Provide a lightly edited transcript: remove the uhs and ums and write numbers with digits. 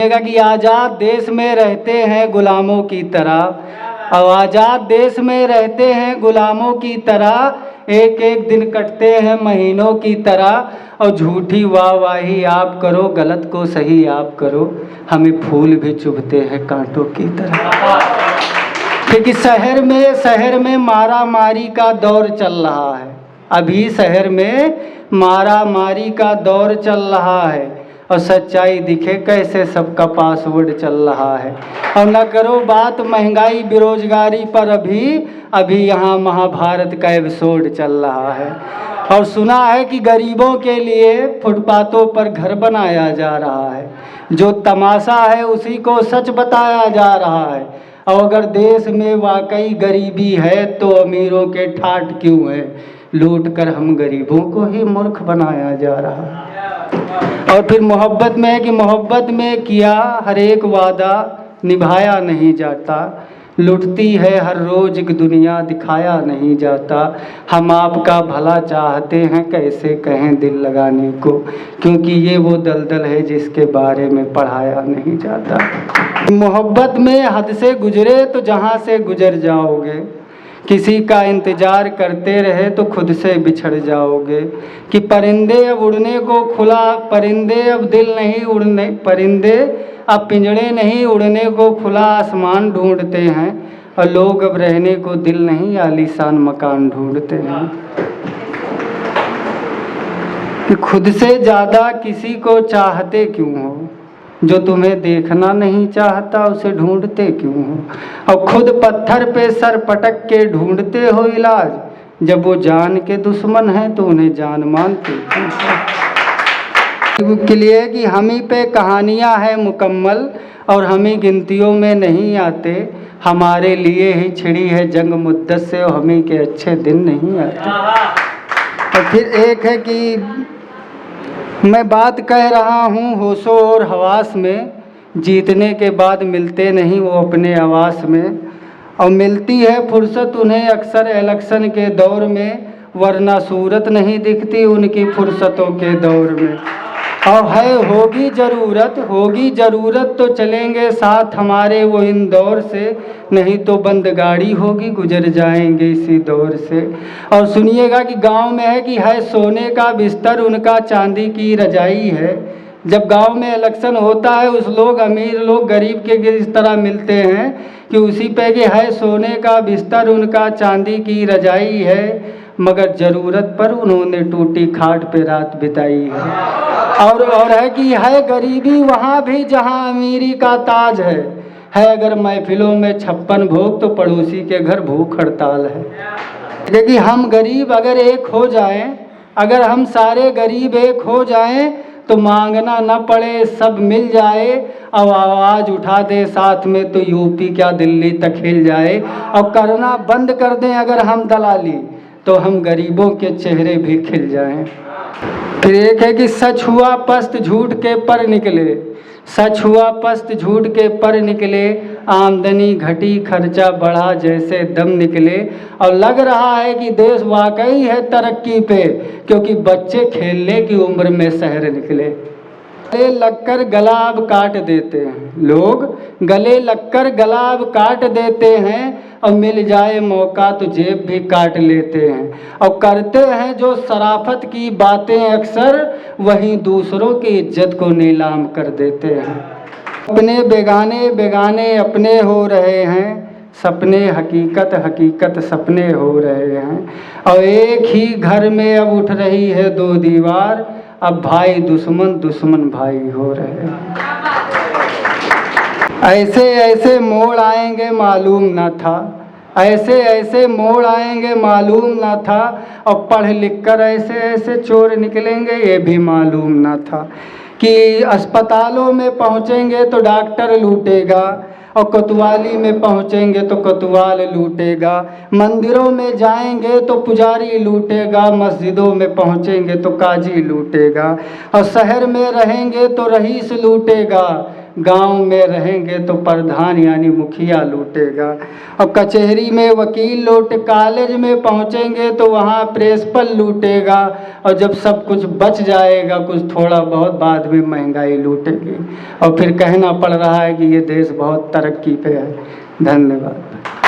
कि आज़ाद देश में रहते हैं गुलामों की तरह, और आज़ाद देश में रहते हैं गुलामों की तरह, एक एक दिन कटते हैं महीनों की तरह। और झूठी वाहवाही आप करो, गलत को सही आप करो, हमें फूल भी चुभते हैं कांटों की तरह। क्योंकि शहर में मारा मारी का दौर चल रहा है, अभी शहर में मारा मारी का दौर चल रहा है, और सच्चाई दिखे कैसे सबका पासवर्ड चल रहा है। और न करो बात महंगाई बेरोजगारी पर, अभी यहाँ महाभारत का एपिसोड चल रहा है। और सुना है कि गरीबों के लिए फुटपाथों पर घर बनाया जा रहा है, जो तमाशा है उसी को सच बताया जा रहा है। और अगर देश में वाकई गरीबी है तो अमीरों के ठाठ क्यों है, लूट कर हम गरीबों को ही मूर्ख बनाया जा रहा है। और फिर मोहब्बत में है कि मोहब्बत में किया हर एक वादा निभाया नहीं जाता, लुटती है हर रोज एक दुनिया दिखाया नहीं जाता। हम आपका भला चाहते हैं कैसे कहें दिल लगाने को, क्योंकि ये वो दलदल है जिसके बारे में पढ़ाया नहीं जाता। मोहब्बत में हद से गुजरे तो जहाँ से गुजर जाओगे, किसी का इंतज़ार करते रहे तो खुद से बिछड़ जाओगे। कि परिंदे अब उड़ने को खुला, परिंदे अब दिल नहीं उड़ने, परिंदे अब पिंजड़े नहीं उड़ने को खुला आसमान ढूंढते हैं, और लोग अब रहने को दिल नहीं आलीशान मकान ढूंढते हैं। कि खुद से ज़्यादा किसी को चाहते क्यों हो, जो तुम्हें देखना नहीं चाहता उसे ढूंढते क्यों हो। और खुद पत्थर पे सर पटक के ढूंढते हो इलाज, जब वो जान के दुश्मन है तो उन्हें जान मानते के लिए। कि हम ही पे कहानियाँ हैं मुकम्मल, और हम ही गिनतियों में नहीं आते, हमारे लिए ही छिड़ी है जंग मुद्दत से, और हम ही के अच्छे दिन नहीं आते। और फिर एक है कि मैं बात कह रहा हूँ होशो और हवास में, जीतने के बाद मिलते नहीं वो अपने आवास में, और मिलती है फुर्सत उन्हें अक्सर इलेक्शन के दौर में, वरना सूरत नहीं दिखती उनकी फुर्सतों के दौर में। और है होगी ज़रूरत तो चलेंगे साथ हमारे वो इंदौर से, नहीं तो बंद गाड़ी होगी गुजर जाएंगे इसी दौर से। और सुनिएगा कि गांव में है कि है सोने का बिस्तर उनका चांदी की रजाई है। जब गांव में इलेक्शन होता है उस लोग अमीर लोग गरीब के इस तरह मिलते हैं कि उसी पे कि है सोने का बिस्तर उनका चांदी की रजाई है, मगर ज़रूरत पर उन्होंने टूटी खाट पे रात बिताई है। और है कि है गरीबी वहाँ भी जहाँ अमीरी का ताज है अगर महफिलों में 56 भोग तो पड़ोसी के घर भूख हड़ताल है। क्योंकि हम गरीब अगर एक हो जाएं, अगर हम सारे गरीब एक हो जाएं तो मांगना न पड़े सब मिल जाए, और आवाज़ उठा दे साथ में तो यूपी क्या दिल्ली तक हिल जाए। और करना बंद कर दें अगर हम दलाली तो हम गरीबों के चेहरे भी खिल जाएं। फिर एक है कि सच हुआ पस्त झूठ के पर निकले, सच हुआ पस्त झूठ के पर निकले, आमदनी घटी खर्चा बढ़ा जैसे दम निकले। और लग रहा है कि देश वाकई है तरक्की पे, क्योंकि बच्चे खेलने की उम्र में शहर निकले। गले लगकर गला अब काट देते हैं लोग, गले लगकर गला अब काट देते हैं, और मिल जाए मौका तो जेब भी काट लेते हैं। और करते हैं जो शराफत की बातें अक्सर, वहीं दूसरों की इज्जत को नीलाम कर देते हैं। अपने बेगाने बेगाने अपने हो रहे हैं, सपने हकीकत हकीकत सपने हो रहे हैं। और एक ही घर में अब उठ रही है दो दीवार, अब भाई दुश्मन दुश्मन भाई हो रहे हैं। ऐसे ऐसे मोड़ आएंगे मालूम न था, ऐसे ऐसे मोड़ आएंगे मालूम न था, और पढ़ लिख कर ऐसे ऐसे चोर निकलेंगे ये भी मालूम न था। कि अस्पतालों में पहुँचेंगे तो डॉक्टर लूटेगा, और कोतवाली में पहुँचेंगे तो कोतवाल लूटेगा। मंदिरों में जाएंगे तो पुजारी लूटेगा, मस्जिदों में पहुँचेंगे तो काजी लूटेगा। और शहर में रहेंगे तो रईस लूटेगा, गांव में रहेंगे तो प्रधान यानी मुखिया लूटेगा, और कचहरी में वकील लूट, कॉलेज में पहुंचेंगे तो वहाँ प्रिंसिपल लूटेगा, और जब सब कुछ बच जाएगा कुछ थोड़ा बहुत बाद में महंगाई लूटेगी, और फिर कहना पड़ रहा है कि ये देश बहुत तरक्की पे है। धन्यवाद।